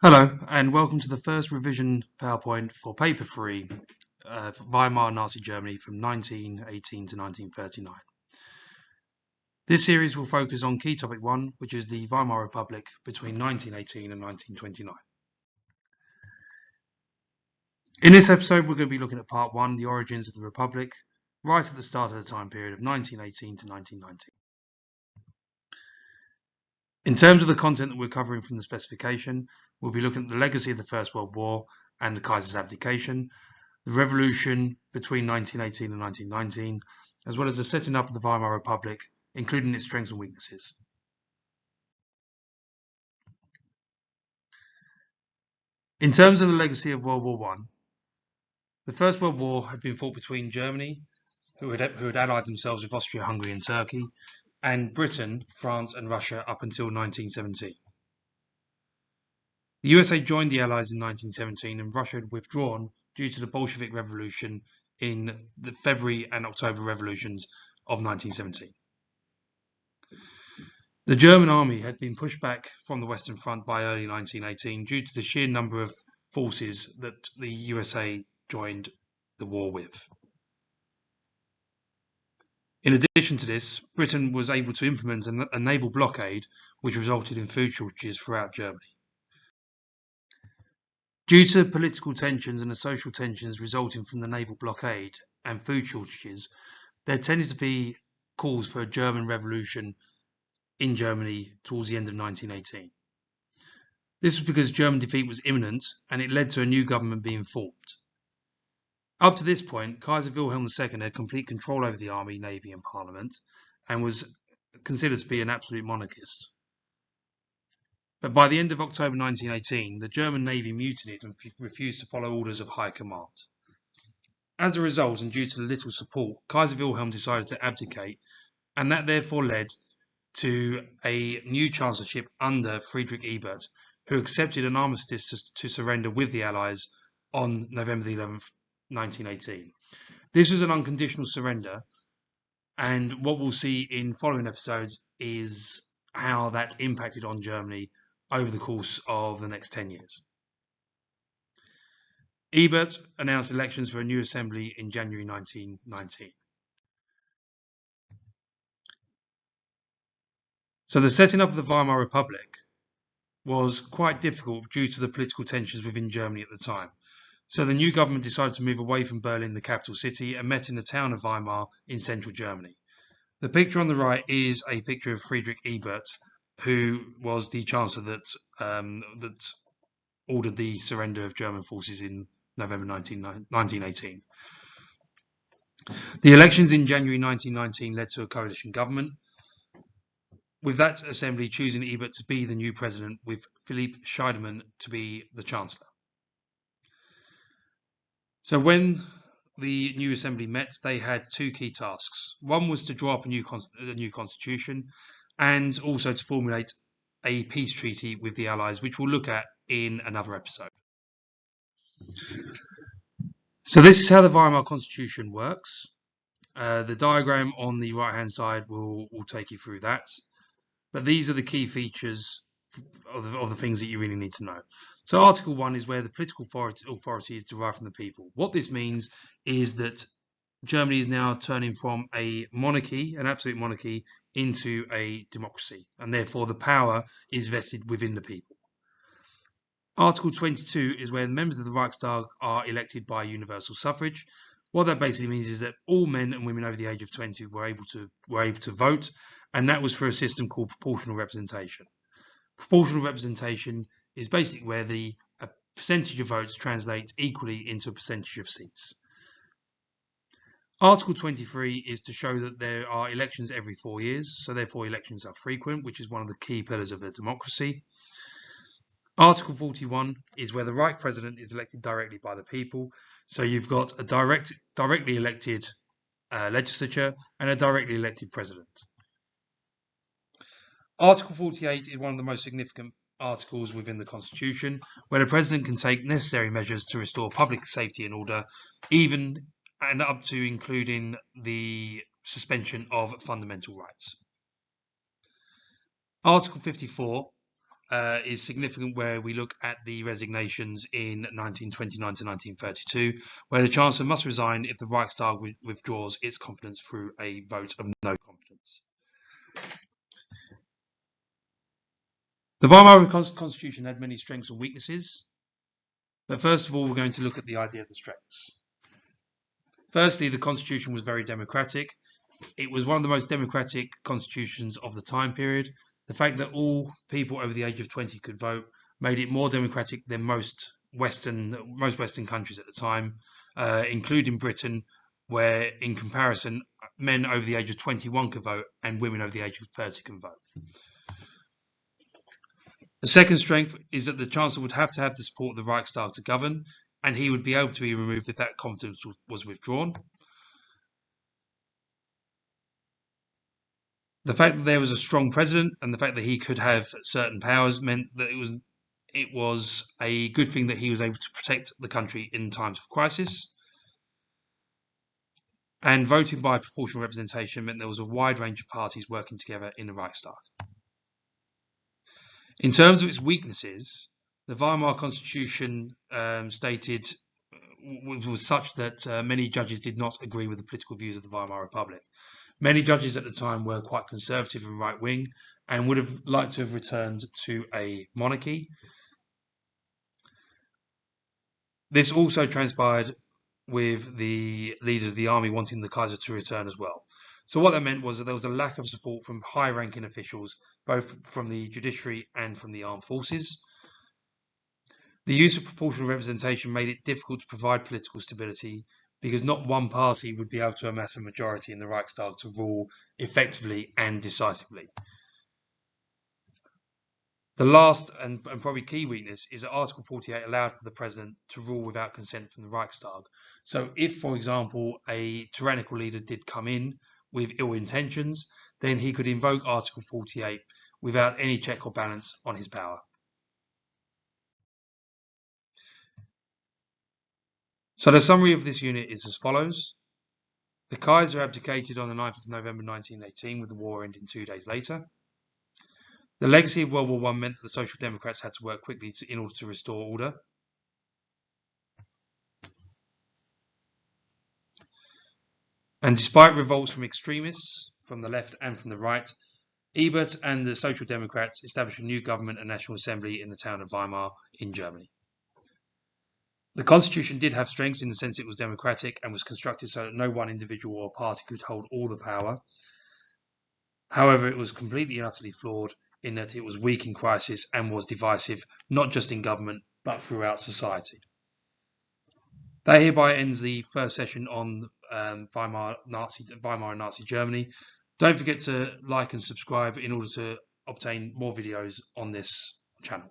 Hello, and welcome to the first revision PowerPoint for Paper 3, Weimar Nazi Germany from 1918 to 1939. This series will focus on key topic 1, which is the Weimar Republic between 1918 and 1929. In this episode, we're going to be looking at part 1, the origins of the Republic, right at the start of the time period of 1918 to 1919. In terms of the content that we're covering from the specification, we'll be looking at the legacy of the First World War and the Kaiser's abdication, the revolution between 1918 and 1919, as well as the setting up of the Weimar Republic, including its strengths and weaknesses. In terms of the legacy of World War I, the First World War had been fought between Germany, who had allied themselves with Austria, Hungary and Turkey, and Britain, France and Russia up until 1917. The USA joined the Allies in 1917 and Russia had withdrawn due to the Bolshevik Revolution in the February and October revolutions of 1917. The German army had been pushed back from the Western Front by early 1918 due to the sheer number of forces that the USA joined the war with. In addition to this, Britain was able to implement a naval blockade which resulted in food shortages throughout Germany. Due to political tensions and the social tensions resulting from the naval blockade and food shortages, there tended to be calls for a German revolution in Germany towards the end of 1918. This was because German defeat was imminent and it led to a new government being formed. Up to this point, Kaiser Wilhelm II had complete control over the army, navy and parliament and was considered to be an absolute monarchist. But by the end of October 1918, the German navy mutinied and refused to follow orders of high command. As a result, and due to little support, Kaiser Wilhelm decided to abdicate, and that therefore led to a new chancellorship under Friedrich Ebert, who accepted an armistice to surrender with the Allies on November 11th, 1918. This was an unconditional surrender, and what we'll see in following episodes is how that impacted on Germany over the course of the next 10 years. Ebert announced elections for a new assembly in January 1919. So the setting up of the Weimar Republic was quite difficult due to the political tensions within Germany at the time. So the new government decided to move away from Berlin, the capital city, and met in the town of Weimar in central Germany. The picture on the right is a picture of Friedrich Ebert, who was the chancellor that ordered the surrender of German forces in November 1918. The elections in January 1919 led to a coalition government, with that assembly choosing Ebert to be the new president, with Philipp Scheidemann to be the chancellor. So when the new assembly met, they had two key tasks. One was to draw up a new constitution, and also to formulate a peace treaty with the Allies, which we'll look at in another episode. So this is how the Weimar Constitution works. The diagram on the right-hand side will take you through that. But these are the key features of the things that you really need to know. So Article 1 is where the political authority is derived from the people. What this means is that Germany is now turning from a monarchy, an absolute monarchy, into a democracy, and therefore the power is vested within the people. Article 22 is where the members of the Reichstag are elected by universal suffrage. What that basically means is that all men and women over the age of 20 were able to vote, and that was for a system called proportional representation. Proportional representation is basically where a percentage of votes translates equally into a percentage of seats. Article 23 is to show that there are elections every 4 years, so therefore elections are frequent, which is one of the key pillars of a democracy. Article 41 is where the Reich President is elected directly by the people, so you've got a directly elected legislature and a directly elected president. Article 48 is one of the most significant articles within the Constitution, where the President can take necessary measures to restore public safety and order, even and up to including the suspension of fundamental rights. Article 54 is significant where we look at the resignations in 1929 to 1932, where the Chancellor must resign if the Reichstag withdraws its confidence through a vote of no confidence. The Weimar Constitution had many strengths and weaknesses, but first of all, we're going to look at the idea of the strengths. Firstly, the Constitution was very democratic. It was one of the most democratic constitutions of the time period. The fact that all people over the age of 20 could vote made it more democratic than most Western countries at the time, including Britain, where in comparison, men over the age of 21 could vote and women over the age of 30 can vote. The second strength is that the Chancellor would have to have the support of the Reichstag to govern, and he would be able to be removed if that confidence was withdrawn. The fact that there was a strong president and the fact that he could have certain powers meant that it was a good thing that he was able to protect the country in times of crisis. And voting by proportional representation meant there was a wide range of parties working together in the Reichstag. In terms of its weaknesses, the Weimar Constitution stated was such that many judges did not agree with the political views of the Weimar Republic. Many judges at the time were quite conservative and right-wing and would have liked to have returned to a monarchy. This also transpired with the leaders of the army wanting the Kaiser to return as well. So what that meant was that there was a lack of support from high-ranking officials, both from the judiciary and from the armed forces. The use of proportional representation made it difficult to provide political stability because not one party would be able to amass a majority in the Reichstag to rule effectively and decisively. The last and probably key weakness is that Article 48 allowed for the president to rule without consent from the Reichstag. So if, for example, a tyrannical leader did come in with ill intentions, then he could invoke Article 48 without any check or balance on his power. So the summary of this unit is as follows. The Kaiser abdicated on the 9th of November 1918, with the war ending 2 days later. The legacy of World War I meant that the Social Democrats had to work quickly in order to restore order. And despite revolts from extremists, from the left and from the right, Ebert and the Social Democrats established a new government and national assembly in the town of Weimar in Germany. The Constitution did have strengths in the sense it was democratic and was constructed so that no one individual or party could hold all the power. However, it was completely and utterly flawed in that it was weak in crisis and was divisive, not just in government, but throughout society. That hereby ends the first session on Weimar and Nazi Germany. Don't forget to like and subscribe in order to obtain more videos on this channel.